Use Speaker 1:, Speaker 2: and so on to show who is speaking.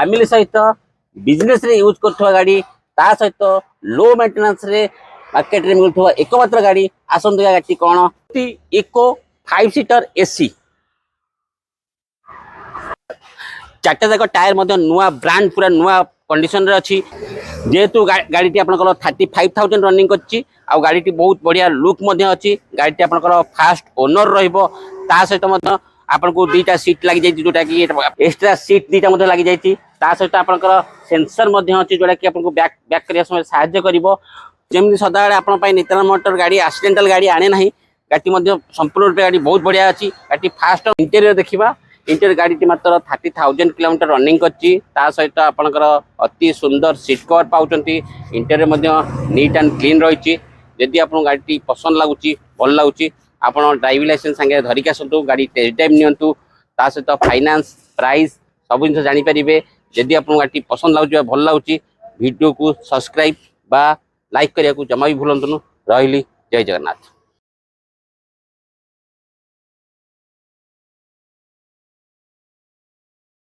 Speaker 1: Family सहित business रे use करथवा गाड़ी ता सहित लो मेंटेनेंस रे मार्केट रे मिलथवा एकमात्र गाड़ी आसंतु गाड़ी कोन इको 5 सीटर एसी चार्टा जाक टायर नुआ ब्रांड पूरा नुआ कंडीशन रे अच्छी जेहेतु गाड़ी आपंकर 35,000 रनिंग करछि आ गाड़ी बहुत बढ़िया लुक अच्छी गाड़ी आपंकर फास्ट ओनर रहिबो ता सहित आपन को दुईटा सीट लगी जाइए जोटा कि एक्स्ट्रा सीट दुईटा लगी जाइए ता सहित आपंकर सेंसर अच्छी जोटा कि आपको बैक बैक करने समय साहाय्य करिवो जेमि सदाबेले आपन पई नितन मोटर गाड़ी एक्सीडेंटल गाड़ी आने ना गाड़ी संपूर्ण रूप गाड़ी बहुत बढ़िया अच्छी गाड़ी फास्ट इंटेरियर देखा इंटेरियर गाड़ी मात्र 30,000 किलोमीटर रनिंग करछि ता सहित आपनकर अति सुंदर सीट कवर पाउचंती इंटेरियर नीट एंड क्लीन रही जदि आपन गाड़ी पसंद लगुच भल लगुच आपन ड्राइविंग लाइसेंस संगे धरिक आसतु गाड़ी टेस्ट ड्राइव नियंतु ता सहित फाइनांस प्राइस सब जिन जानि परिबे जदि आपन गाड़ी पसंद लगुच भल लगुच वीडियो को सब्सक्राइब बा लाइक करिया को जमा भी भूलंतु रहिली जय जगन्नाथ।